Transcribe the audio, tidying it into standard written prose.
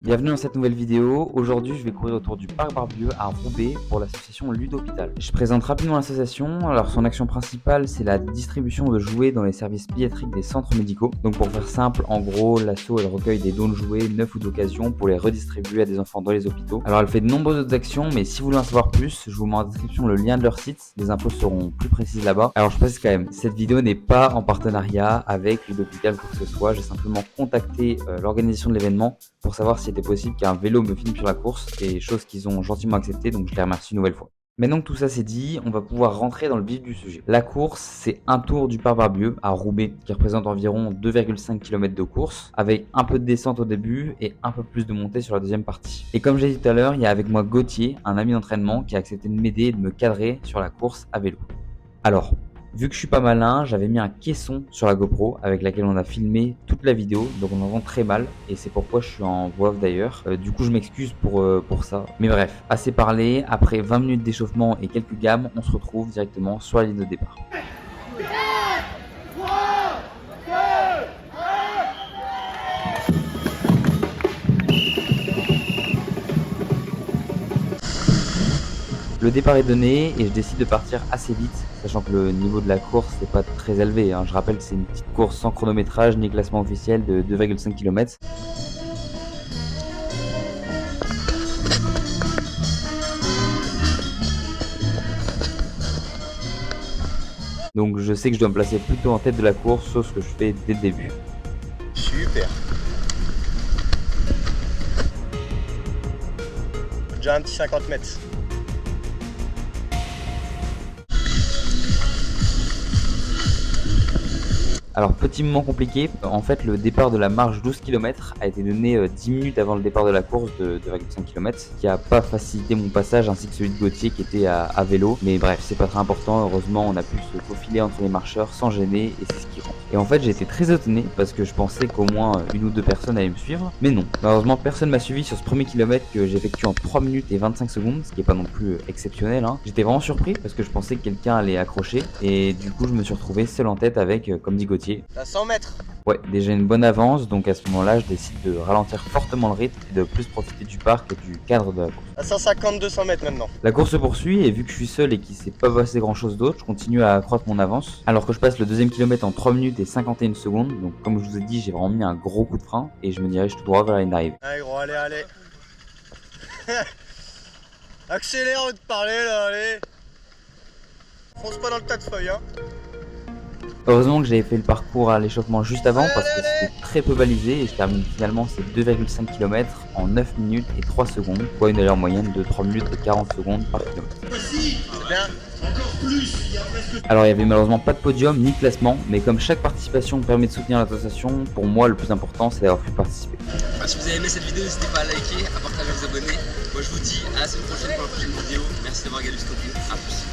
Bienvenue dans cette nouvelle vidéo. Aujourd'hui, je vais courir autour du parc Barbieux à Roubaix pour l'association Ludhôpital. Je présente rapidement l'association. Alors, son action principale, c'est la distribution de jouets dans les services pédiatriques des centres médicaux. Donc, pour faire simple, en gros, l'asso, elle recueille des dons de jouets neufs ou d'occasion pour les redistribuer à des enfants dans les hôpitaux. Alors, elle fait de nombreuses autres actions, mais si vous voulez en savoir plus, je vous mets en description le lien de leur site. Les infos seront plus précises là-bas. Alors, je précise quand même, cette vidéo n'est pas en partenariat avec Ludhôpital ou quoi que ce soit. J'ai simplement contacté l'organisation de l'événement pour savoir s'il était possible qu'un vélo me filme sur la course, et chose qu'ils ont gentiment accepté, donc je les remercie une nouvelle fois. Maintenant que tout ça c'est dit, on va pouvoir rentrer dans le vif du sujet. La course, c'est un tour du parc Barbieux à Roubaix, qui représente environ 2,5 km de course, avec un peu de descente au début et un peu plus de montée sur la deuxième partie. Et comme j'ai dit tout à l'heure, il y a avec moi Gauthier, un ami d'entraînement, qui a accepté de m'aider et de me cadrer sur la course à vélo. Alors, vu que je suis pas malin, j'avais mis un caisson sur la GoPro avec laquelle on a filmé toute la vidéo, donc on entend très mal et c'est pourquoi je suis en voix off d'ailleurs. Du coup je m'excuse pour ça. Mais bref, assez parlé, après 20 minutes d'échauffement et quelques gammes, on se retrouve directement sur la ligne de départ. Le départ est donné et je décide de partir assez vite, sachant que le niveau de la course n'est pas très élevé. Je rappelle que c'est une petite course sans chronométrage ni classement officiel de 2,5 km. Donc je sais que je dois me placer plutôt en tête de la course, sauf ce que je fais dès le début. Super. Déjà un petit 50 mètres. Alors petit moment compliqué, en fait le départ de la marche 12 km a été donné 10 minutes avant le départ de la course de 2,5 km, ce qui a pas facilité mon passage ainsi que celui de Gauthier qui était à vélo. Mais bref, c'est pas très important, heureusement on a pu se faufiler entre les marcheurs sans gêner et c'est ce qui compte. Et en fait j'ai été très étonné parce que je pensais qu'au moins une ou deux personnes allaient me suivre, mais non. Malheureusement personne m'a suivi sur ce premier kilomètre que j'effectue en 3 minutes et 25 secondes, ce qui est pas non plus exceptionnel. J'étais vraiment surpris parce que je pensais que quelqu'un allait accrocher et du coup je me suis retrouvé seul en tête avec, comme dit Gauthier, À 100 mètres. ouais, déjà une bonne avance, donc à ce moment-là, je décide de ralentir fortement le rythme et de plus profiter du parc et du cadre de la course. À 150-200 mètres maintenant. La course se poursuit et vu que je suis seul et qu'il s'est pas passé grand-chose d'autre, je continue à accroître mon avance, alors que je passe le deuxième kilomètre en 3 minutes et 51 secondes, donc comme je vous ai dit, j'ai vraiment mis un gros coup de frein et je me dirige tout droit vers la ligne d'arrivée. Allez gros, allez, allez. Accélère de parler là, allez. Fonce pas dans le tas de feuilles, hein. Heureusement que j'avais fait le parcours à l'échauffement juste avant parce que c'était très peu balisé et je termine finalement ces 2,5 km en 9 minutes et 3 secondes, soit une allure moyenne de 3 minutes et 40 secondes par kilomètre. Bien. Alors il y avait malheureusement pas de podium ni de classement, mais comme chaque participation permet de soutenir l'association, pour moi le plus important c'est d'avoir pu participer. Si vous avez aimé cette vidéo, n'hésitez pas à liker, à partager, à vous abonner. Moi je vous dis à la semaine prochaine pour la prochaine vidéo. Merci d'avoir regardé jusqu'au bout. A plus.